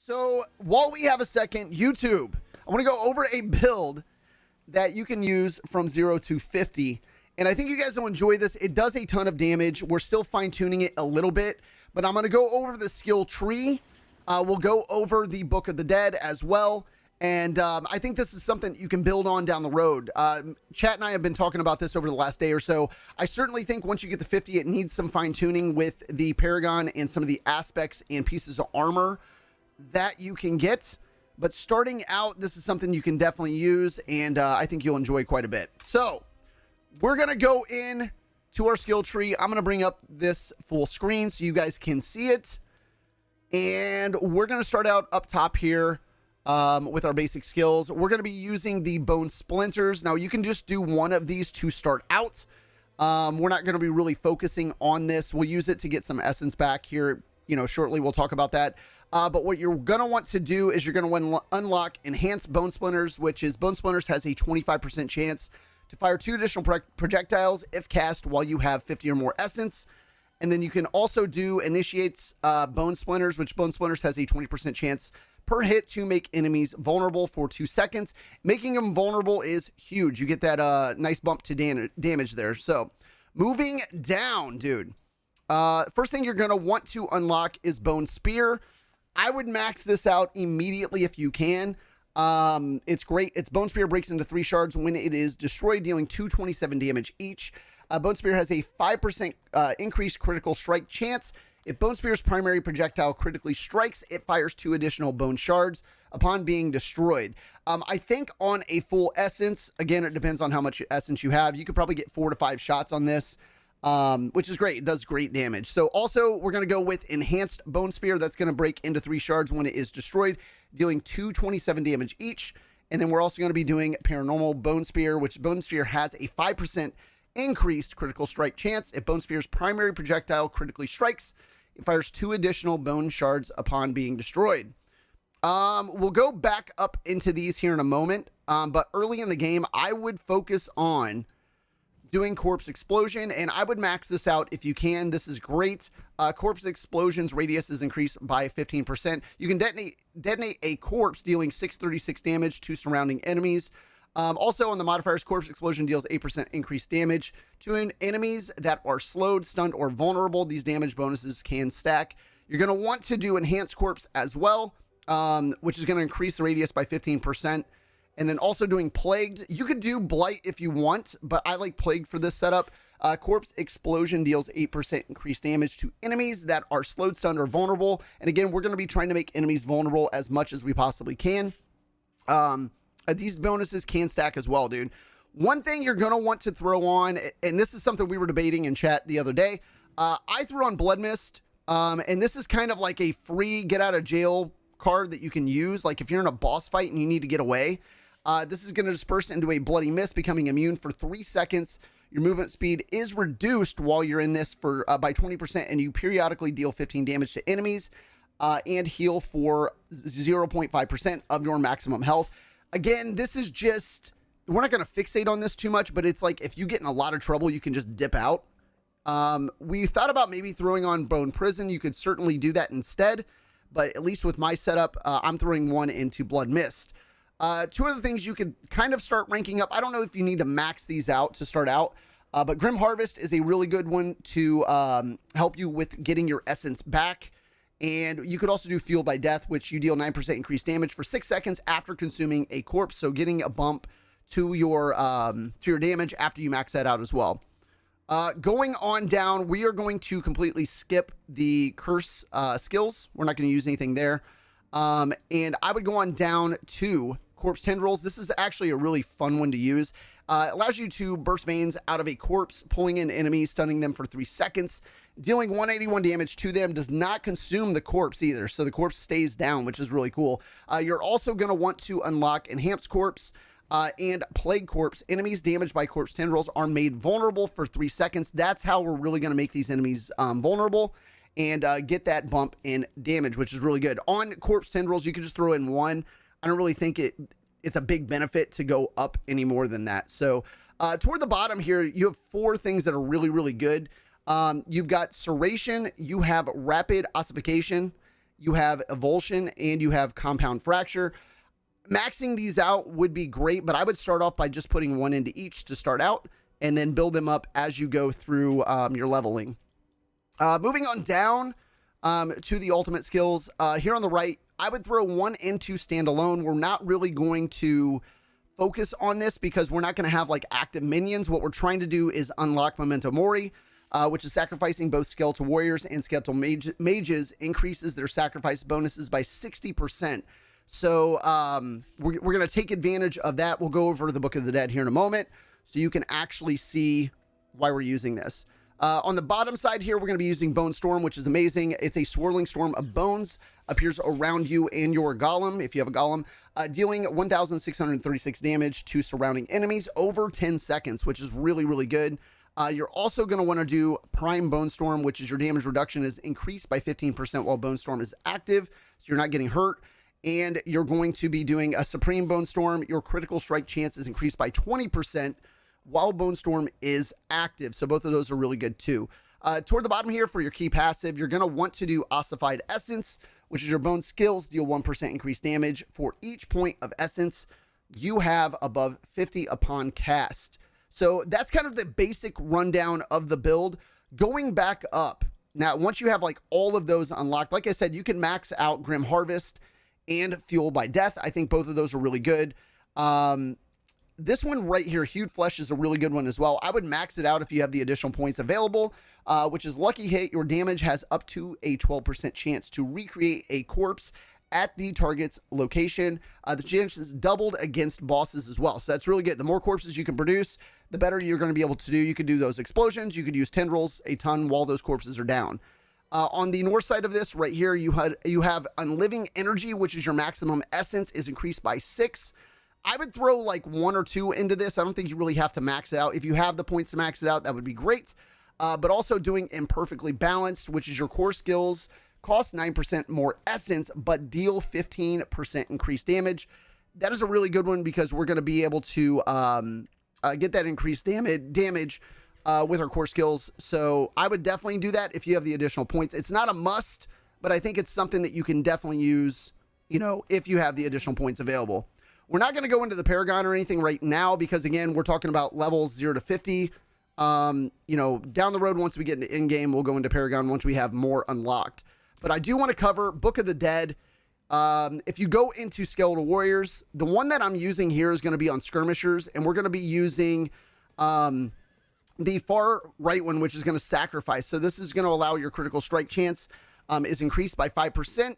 So while we have a second, YouTube, I want to go over a build that you can use from 0 to 50. And I think you guys will enjoy this. It does a ton of damage. We're still fine-tuning it a little bit, but I'm going to go over the skill tree. We'll go over the Book of the Dead as well. And I think this is something you can build on down the road. Chat and I have been talking about this over the last day or so. I certainly think once you get to 50, it needs some fine-tuning with the Paragon and some of the aspects and pieces of armor that you can get. But starting out, this is something you can definitely use, and I think you'll enjoy quite a bit. So we're going to go in to our skill tree. I'm going to bring up this full screen so you guys can see it. And we're going to start out up top here with our basic skills. We're going to be using the bone splinters. Now, you can just do one of these to start out. We're not going to be really focusing on this. We'll use it to get some essence back here. Shortly we'll talk about that. But what you're going to want to do is you're going to want to unlock Enhanced Bone Splinters, which is Bone Splinters has a 25% chance to fire 2 additional projectiles if cast while you have 50 or more essence. And then you can also do Initiates Bone Splinters, which Bone Splinters has a 20% chance per hit to make enemies vulnerable for 2 seconds. Making them vulnerable is huge. You get that nice bump to damage there. So moving down, dude. First thing you're going to want to unlock is Bone Spear. I would max this out immediately if you can. It's great. Its Bone Spear breaks into 3 shards when it is destroyed, dealing 227 damage each. Bone Spear has a 5% increased critical strike chance. If Bone Spear's primary projectile critically strikes, it fires 2 additional bone shards upon being destroyed. I think on a full essence, again, it depends on how much essence you have. You could probably get 4 to 5 shots on this. Which is great. It does great damage. So also we're going to go with Enhanced Bone Spear. That's going to break into 3 shards when it is destroyed, dealing 227 damage each. And then we're also going to be doing Paranormal Bone Spear, which Bone Spear has a 5% increased critical strike chance. If Bone Spear's primary projectile critically strikes, it fires 2 additional bone shards upon being destroyed. We'll go back up into these here in a moment. But early in the game, I would focus on doing Corpse Explosion, and I would max this out if you can. This is great. Corpse Explosion's radius is increased by 15%. You can detonate a corpse, dealing 636 damage to surrounding enemies. Also on the modifiers, Corpse Explosion deals 8% increased damage to enemies that are slowed, stunned, or vulnerable. These damage bonuses can stack. You're going to want to do Enhanced Corpse as well, which is going to increase the radius by 15%. And then also doing Plagued. You could do Blight if you want, but I like Plague for this setup. Corpse Explosion deals 8% increased damage to enemies that are slowed, stunned, or vulnerable. And again, we're going to be trying to make enemies vulnerable as much as we possibly can. These bonuses can stack as well, dude. One thing you're going to want to throw on, and this is something we were debating in chat the other day. I threw on Blood Mist, and this is kind of like a free get out of jail card that you can use. Like if you're in a boss fight and you need to get away. This is going to disperse into a Bloody Mist, becoming immune for 3 seconds. Your movement speed is reduced while you're in this for by 20%, and you periodically deal 15 damage to enemies and heal for 0.5% of your maximum health. Again, this is just, we're not going to fixate on this too much, but it's like if you get in a lot of trouble, you can just dip out. We thought about maybe throwing on Bone Prison. You could certainly do that instead, but at least with my setup, I'm throwing one into Blood Mist. 2 other things you could kind of start ranking up. I don't know if you need to max these out to start out, but Grim Harvest is a really good one to help you with getting your essence back. And you could also do Fueled by Death, which you deal 9% increased damage for 6 seconds after consuming a corpse. So getting a bump to your damage after you max that out as well. Going on down, we are going to completely skip the curse skills. We're not going to use anything there. And I would go on down to Corpse Tendrils. This is actually a really fun one to use. It allows you to burst veins out of a corpse, pulling in enemies, stunning them for 3 seconds, dealing 181 damage to them. Does not consume the corpse either, so the corpse stays down, which is really cool. You're also going to want to unlock Enhanced Corpse and Plague Corpse. Enemies damaged by Corpse Tendrils are made vulnerable for 3 seconds. That's how we're really going to make these enemies vulnerable and get that bump in damage, which is really good. On Corpse Tendrils, you can just throw in 1. I don't really think it's a big benefit to go up any more than that. So toward the bottom here, you have 4 things that are really, really good. You've got Serration, you have Rapid Ossification, you have Avulsion, and you have Compound Fracture. Maxing these out would be great, but I would start off by just putting one into each to start out, and then build them up as you go through your leveling. Moving on down to the ultimate skills, here on the right, I would throw 1 and 2 standalone. We're not really going to focus on this because we're not going to have like active minions. What we're trying to do is unlock Memento Mori, which is sacrificing both skeletal warriors and skeletal mages increases their sacrifice bonuses by 60%. So we're going to take advantage of that. We'll go over the Book of the Dead here in a moment so you can actually see why we're using this. On the bottom side here, we're going to be using Bone Storm, which is amazing. It's a swirling storm of bones, appears around you and your golem, if you have a golem, dealing 1,636 damage to surrounding enemies over 10 seconds, which is really, really good. You're also going to want to do Prime Bone Storm, which is your damage reduction is increased by 15% while Bone Storm is active, so you're not getting hurt. And you're going to be doing a Supreme Bone Storm. Your critical strike chance is increased by 20% while Bone Storm is active. So both of those are really good too. Toward the bottom here for your key passive, you're going to want to do Ossified Essence, which is your bone skills, deal 1% increased damage for each point of essence you have above 50 upon cast. So that's kind of the basic rundown of the build. Going back up, now once you have like all of those unlocked, like I said, you can max out Grim Harvest and Fuel by Death. I think both of those are really good. This one right here, Hued Flesh, is a really good one as well. I would max it out if you have the additional points available, which is Lucky Hit. Your damage has up to a 12% chance to recreate a corpse at the target's location. The chance is doubled against bosses as well. So that's really good. The more corpses you can produce, the better you're going to be able to do. You could do those explosions. You could use Tendrils a ton while those corpses are down. On the north side of this right here, you have Unliving Energy, which is your maximum essence is increased by 6. I would throw like 1 or 2 into this. I don't think you really have to max it out. If you have the points to max it out, that would be great. But also doing Imperfectly Balanced, which is your core skills, cost 9% more essence, but deal 15% increased damage. That is a really good one because we're going to be able to get that increased damage with our core skills. So I would definitely do that if you have the additional points. It's not a must, but I think it's something that you can definitely use, you know, if you have the additional points available. We're not going to go into the Paragon or anything right now because, again, we're talking about levels 0 to 50. You know, down the road, once we get into in-game, we'll go into Paragon once we have more unlocked. But I do want to cover Book of the Dead. If you go into Skeletal Warriors, the one that I'm using here is going to be on Skirmishers, and we're going to be using the far right one, which is going to Sacrifice. So this is going to allow your critical strike chance is increased by 5%.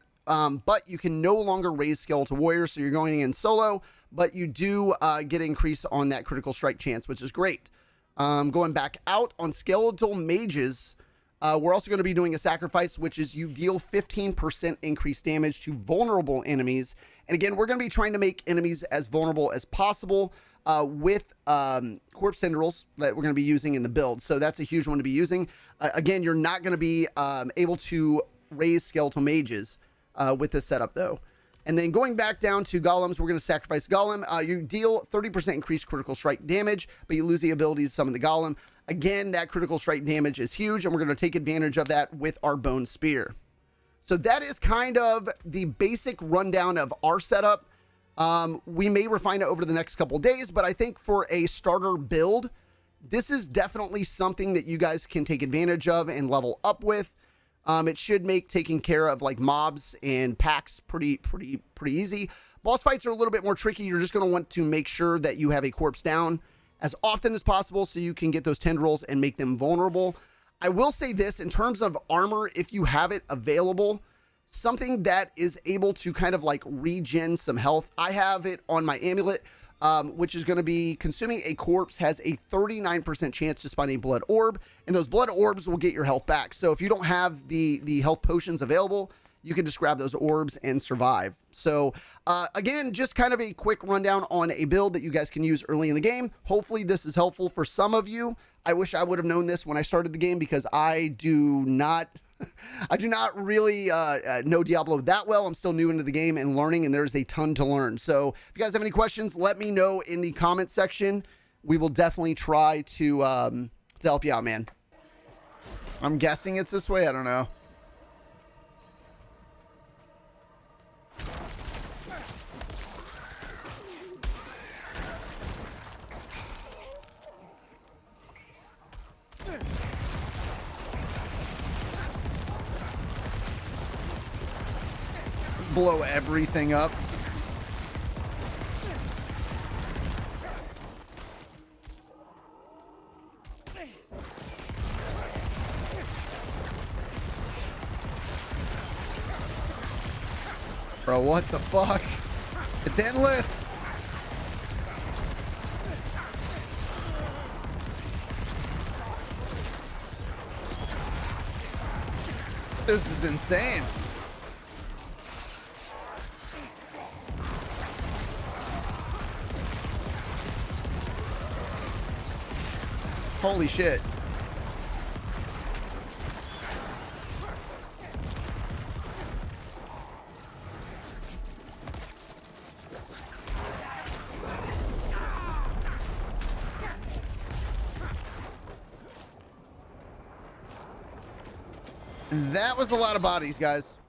But you can no longer raise Skeletal Warriors, so you're going in solo, but you do get an increase on that critical strike chance, which is great. Going back out on Skeletal Mages, we're also going to be doing a Sacrifice, which is you deal 15% increased damage to vulnerable enemies. And again, we're going to be trying to make enemies as vulnerable as possible with Corpse Tendrils that we're going to be using in the build. So that's a huge one to be using. Again, you're not going to be able to raise Skeletal Mages with this setup though. And then going back down to Golems, we're going to Sacrifice Golem. You deal 30% increased critical strike damage, but you lose the ability to summon the Golem. Again, that critical strike damage is huge, and we're going to take advantage of that with our Bone Spear. So that is kind of the basic rundown of our setup. We may refine it over the next couple days, but I think for a starter build, this is definitely something that you guys can take advantage of and level up with. It should make taking care of like mobs and packs pretty easy. Boss fights are a little bit more tricky. You're just going to want to make sure that you have a corpse down as often as possible so you can get those tendrils and make them vulnerable. I will say this, in terms of armor, if you have it available, something that is able to kind of like regen some health. I have it on my amulet, which is going to be consuming a corpse has a 39% chance to spawn a blood orb, and those blood orbs will get your health back. So if you don't have the health potions available, you can just grab those orbs and survive. So again, just kind of a quick rundown on a build that you guys can use early in the game. Hopefully this is helpful for some of you. I wish I would have known this when I started the game because I do not really know Diablo that well. I'm still new into the game and learning, and there's a ton to learn. So if you guys have any questions, let me know in the comment section. We will definitely try to help you out, man. I'm guessing it's this way. I don't know. blow everything up. Bro, what the fuck? It's endless. This is insane. Holy shit. That was a lot of bodies, guys.